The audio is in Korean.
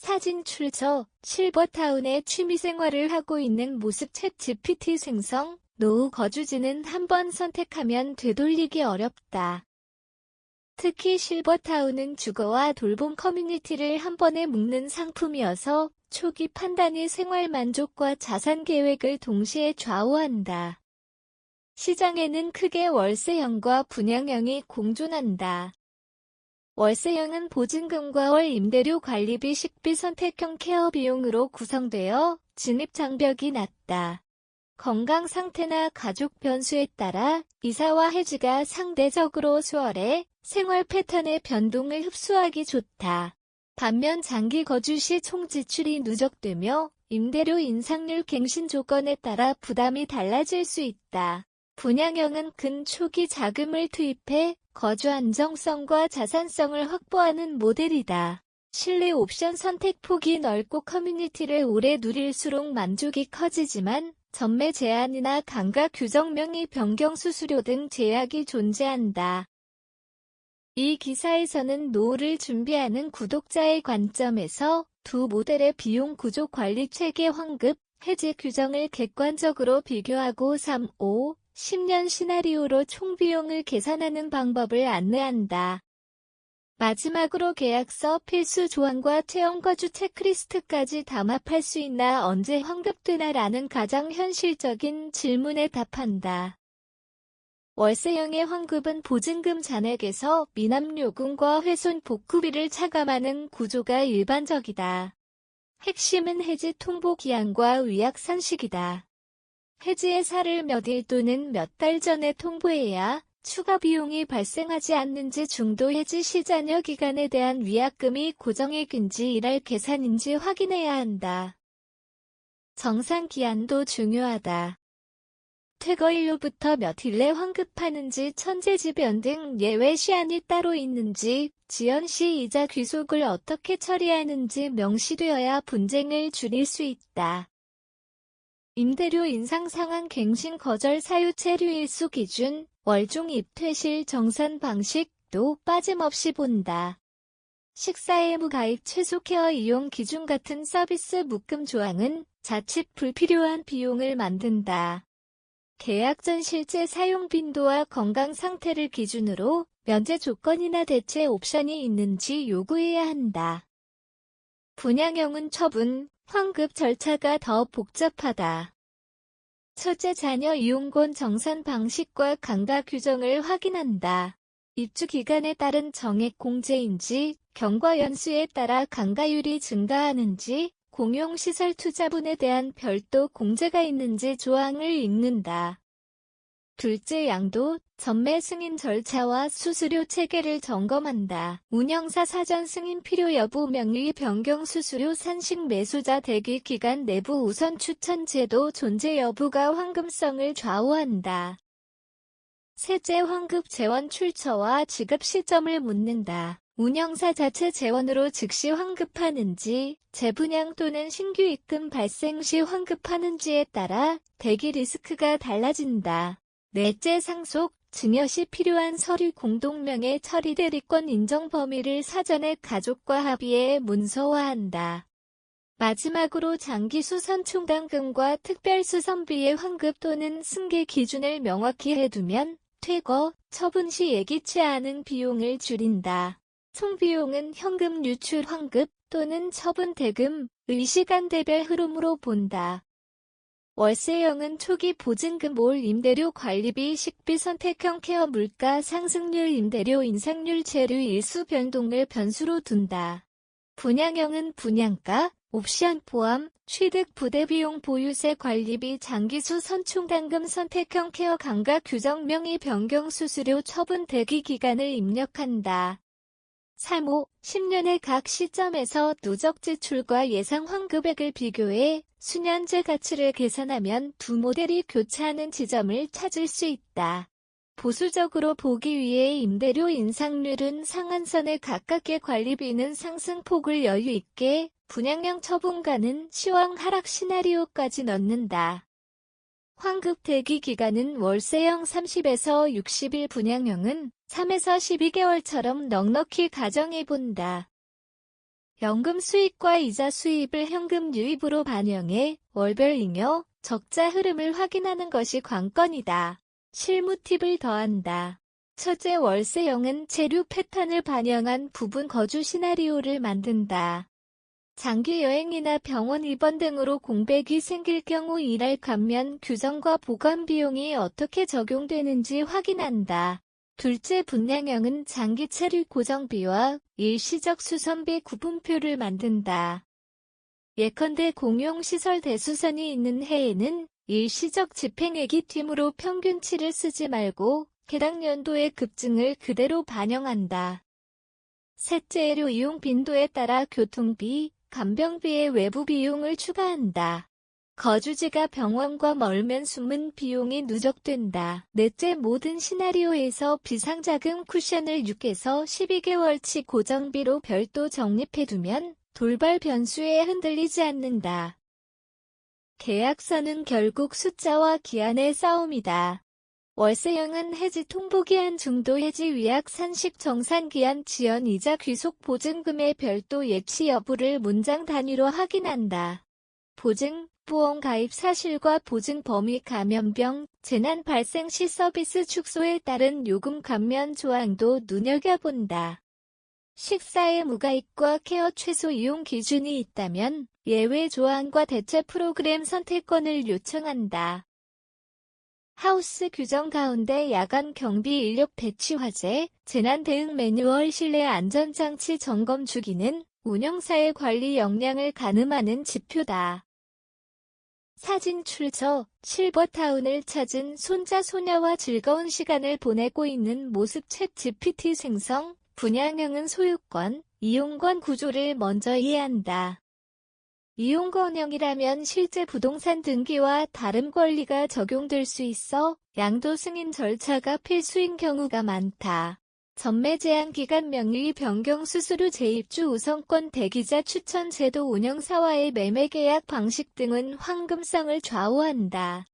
사진 출처, 실버타운에 취미생활을 하고 있는 모습 챗GPT 생성, 노후 거주지는 한 번 선택하면 되돌리기 어렵다. 특히 실버타운은 주거와 돌봄 커뮤니티를 한 번에 묶는 상품이어서 초기 판단이 생활 만족과 자산 계획을 동시에 좌우한다. 시장에는 크게 월세형과 분양형이 공존한다. 월세형은 보증금과 월 임대료 관리비 식비 선택형 케어 비용으로 구성되어 진입 장벽이 낮다. 건강 상태나 가족 변수에 따라 이사와 해지가 상대적으로 수월해 생활 패턴의 변동을 흡수하기 좋다. 반면 장기 거주 시 총 지출이 누적되며 임대료 인상률 갱신 조건에 따라 부담이 달라질 수 있다. 분양형은 근초기 자금을 투입해 거주 안정성과 자산성을 확보하는 모델이다. 실내 옵션 선택 폭이 넓고 커뮤니티를 오래 누릴수록 만족이 커지지만 전매 제한이나 강가 규정 명의 변경 수수료 등 제약이 존재한다. 이 기사에서는 노후를 준비하는 구독자의 관점에서 두 모델의 비용 구조 관리 체계 환급, 해지 규정을 객관적으로 비교하고 3, 5, 10년 시나리오로 총 비용을 계산하는 방법을 안내한다. 마지막으로 계약서 필수 조항과 체험거주 체크리스트까지 담합할 수 있나 언제 환급되나라는 가장 현실적인 질문에 답한다. 월세형의 환급은 보증금 잔액에서 미납요금과 훼손 복구비를 차감하는 구조가 일반적이다. 핵심은 해지 통보 기한과 위약 상식이다. 해지의 사를 몇 일 또는 몇 달 전에 통보해야 추가 비용이 발생하지 않는지 중도 해지 시 잔여 기간에 대한 위약금이 고정액인지 일할 계산인지 확인해야 한다. 정상 기한도 중요하다. 퇴거일로부터 며칠 내 환급하는지 천재지변 등 예외 시한이 따로 있는지 지연 시 이자 귀속을 어떻게 처리하는지 명시되어야 분쟁을 줄일 수 있다. 임대료 인상 상한 갱신 거절 사유 체류 일수 기준, 월중 입퇴실 정산 방식도 빠짐없이 본다. 식사 의무 가입 최소 케어 이용 기준 같은 서비스 묶음 조항은 자칫 불필요한 비용을 만든다. 계약 전 실제 사용 빈도와 건강 상태를 기준으로 면제 조건이나 대체 옵션이 있는지 요구해야 한다. 분양형은 처분, 환급 절차가 더 복잡하다. 첫째 자녀 이용권 정산 방식과 강가 규정을 확인한다. 입주 기간에 따른 정액 공제인지, 경과 연수에 따라 강가율이 증가하는지, 공용시설 투자분에 대한 별도 공제가 있는지 조항을 읽는다. 둘째 양도, 전매 승인 절차와 수수료 체계를 점검한다. 운영사 사전 승인 필요 여부 명의 변경 수수료 산식 매수자 대기 기간 내부 우선 추천 제도 존재 여부가 환급성을 좌우한다. 셋째 환급 재원 출처와 지급 시점을 묻는다. 운영사 자체 재원으로 즉시 환급하는지, 재분양 또는 신규 입금 발생 시 환급하는지에 따라 대기 리스크가 달라진다. 넷째 상속, 증여 시 필요한 서류 공동명의 처리 대리권 인정 범위를 사전에 가족과 합의해 문서화한다. 마지막으로 장기수선 충당금과 특별수선비의 환급 또는 승계 기준을 명확히 해두면 퇴거, 처분 시 예기치 않은 비용을 줄인다. 총 비용은 현금 유출 환급 또는 처분 대금의 시간대별 흐름으로 본다. 월세형은 초기 보증금 올 임대료 관리비 식비 선택형 케어 물가 상승률 임대료 인상률 체류 일수 변동을 변수로 둔다. 분양형은 분양가, 옵션 포함, 취득 부대비용 보유세 관리비 장기수 선충당금 선택형 케어 강가 규정 명의 변경 수수료 처분 대기 기간을 입력한다. 3, 5, 10년의 각 시점에서 누적 지출과 예상 환급액을 비교해 수년제 가치를 계산하면 두 모델이 교차하는 지점을 찾을 수 있다. 보수적으로 보기 위해 임대료 인상률은 상한선에 가깝게 관리비는 상승폭을 여유 있게, 분양형 처분가는 시황 하락 시나리오까지 넣는다. 환급 대기 기간은 월세형 30에서 60일 분양형은 3에서 12개월처럼 넉넉히 가정해본다. 연금 수입과 이자 수입을 현금 유입으로 반영해 월별 잉여, 적자 흐름을 확인하는 것이 관건이다. 실무 팁을 더한다. 첫째, 월세형은 체류 패턴을 반영한 부분 거주 시나리오를 만든다. 장기 여행이나 병원 입원 등으로 공백이 생길 경우 일할 감면 규정과 보관 비용이 어떻게 적용되는지 확인한다. 둘째, 분량형은 장기 체류 고정비와 일시적 수선비 구분표를 만든다. 예컨대 공용시설 대수선이 있는 해에는 일시적 집행액이 팀으로 평균치를 쓰지 말고 해당 연도의 급증을 그대로 반영한다. 셋째, 의료 이용 빈도에 따라 교통비, 간병비의 외부 비용을 추가한다. 거주지가 병원과 멀면 숨은 비용이 누적된다. 넷째, 모든 시나리오에서 비상자금 쿠션을 6에서 12개월치 고정비로 별도 적립해두면 돌발 변수에 흔들리지 않는다. 계약서는 결국 숫자와 기한의 싸움이다. 월세형은 해지 통보기한 중도 해지 위약 산식 정산기한 지연 이자 귀속 보증금의 별도 예치 여부를 문장 단위로 확인한다. 보증, 보험 가입 사실과 보증 범위 감염병, 재난 발생 시 서비스 축소에 따른 요금 감면 조항도 눈여겨본다. 식사의 무가입과 케어 최소 이용 기준이 있다면 예외 조항과 대체 프로그램 선택권을 요청한다. 하우스 규정 가운데 야간 경비 인력 배치 화재, 재난 대응 매뉴얼 실내 안전장치 점검 주기는 운영사의 관리 역량을 가늠하는 지표다. 사진 출처, 실버타운을 찾은 손자 소녀와 즐거운 시간을 보내고 있는 모습 챗 GPT 생성, 분양형은 소유권, 이용권 구조를 먼저 이해한다. 이용권형이라면 실제 부동산 등기와 다른 권리가 적용될 수 있어 양도 승인 절차가 필수인 경우가 많다. 전매 제한 기간 명의 변경 수수료 재입주 우선권 대기자 추천 제도 운영사와의 매매 계약 방식 등은 황금성을 좌우한다.